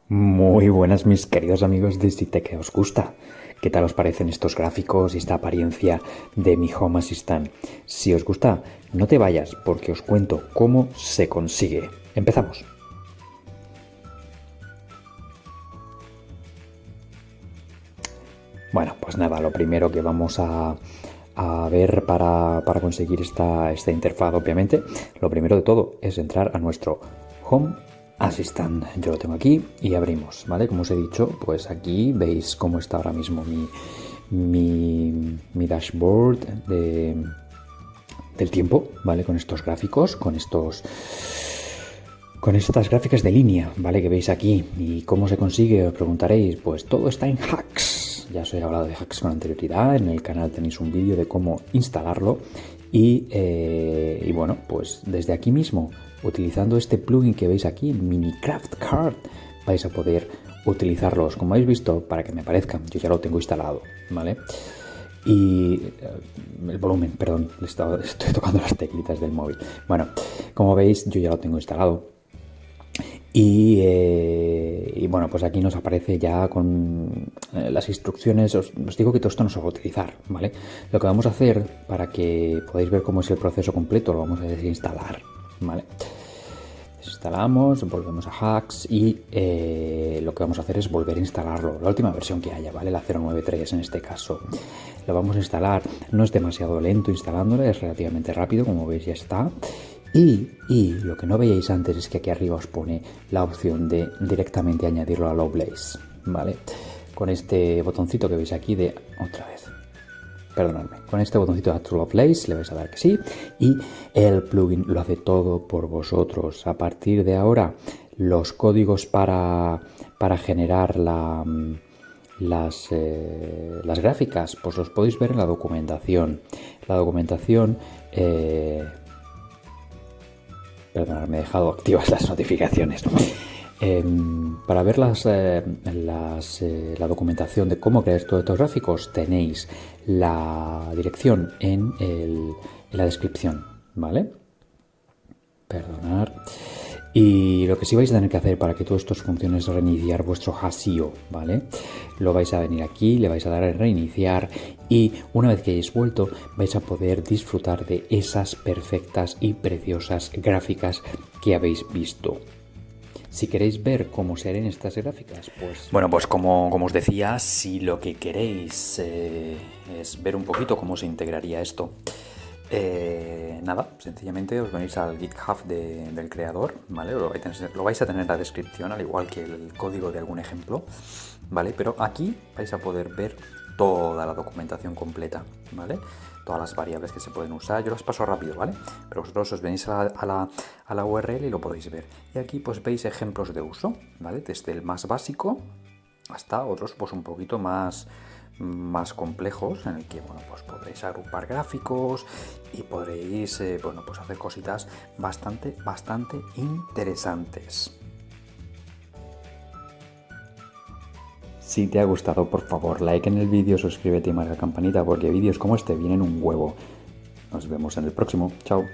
Muy buenas mis queridos amigos de Si Te Os Gusta. ¿Qué tal os parecen estos gráficos y esta apariencia de mi Home Assistant? Si os gusta, no te vayas porque os cuento cómo se consigue. Empezamos. Bueno, pues nada, lo primero que vamos a ver para conseguir esta interfaz, obviamente, lo primero de todo es entrar a nuestro Home Assistant. Yo lo tengo aquí y abrimos, ¿vale? Como os he dicho, pues aquí veis cómo está ahora mismo mi dashboard del tiempo, ¿vale? Con estos gráficos, con estas gráficas de línea, ¿vale? Que veis aquí. ¿Y cómo se consigue? Os preguntaréis. Pues todo está en Hacks. Ya os he hablado de Hacks con anterioridad. En el canal tenéis un vídeo de cómo instalarlo. Y bueno, pues desde aquí mismo, utilizando este plugin que veis aquí, Minecraft Card, vais a poder utilizarlos, como habéis visto, para que me aparezcan. Yo ya lo tengo instalado, ¿vale? Y el volumen, perdón, estoy tocando las teclitas del móvil. Bueno, como veis, yo ya lo tengo instalado. Y bueno, pues aquí nos aparece ya con las instrucciones. Os digo que todo esto no se va a utilizar, ¿vale? Lo que vamos a hacer, para que podáis ver cómo es el proceso completo, lo vamos a desinstalar, ¿vale? Desinstalamos, volvemos a Hacks y lo que vamos a hacer es volver a instalarlo, la última versión que haya, ¿vale? La 093 en este caso. Lo vamos a instalar, no es demasiado lento instalándolo, es relativamente rápido, como veis ya está. Y lo que no veíais antes es que aquí arriba os pone la opción de directamente añadirlo a Lovelace, ¿vale? Con este botoncito que veis aquí de... otra vez. Perdonadme. Con este botoncito de Add to Lovelace le vais a dar que sí y el plugin lo hace todo por vosotros. A partir de ahora, los códigos para generar las gráficas, pues los podéis ver en la documentación. La documentación... Perdonad, me he dejado activas las notificaciones. Para ver la documentación de cómo crear todos estos gráficos, tenéis la dirección en la descripción, ¿vale? Perdonad. Y lo que sí vais a tener que hacer para que todo esto funcione es reiniciar vuestro Hasio, ¿vale? Lo vais a venir aquí, le vais a dar a reiniciar y una vez que hayáis vuelto vais a poder disfrutar de esas perfectas y preciosas gráficas que habéis visto. Si queréis ver cómo se harán estas gráficas, pues... Bueno, pues como os decía, si lo que queréis es ver un poquito cómo se integraría esto, nada, sencillamente os venís al GitHub del creador, ¿vale? Lo vais a tener en la descripción, al igual que el código de algún ejemplo, ¿vale? Pero aquí vais a poder ver toda la documentación completa, ¿vale? Todas las variables que se pueden usar. Yo las paso rápido, ¿vale? Pero vosotros os venís a la URL y lo podéis ver. Y aquí pues veis ejemplos de uso, ¿vale? Desde el más básico hasta otros pues un poquito más complejos, en el que bueno, pues podréis agrupar gráficos y podréis bueno, pues hacer cositas bastante interesantes. Si te ha gustado, por favor, like en el vídeo, suscríbete y marca campanita porque vídeos como este vienen un huevo. Nos vemos en el próximo. Chao.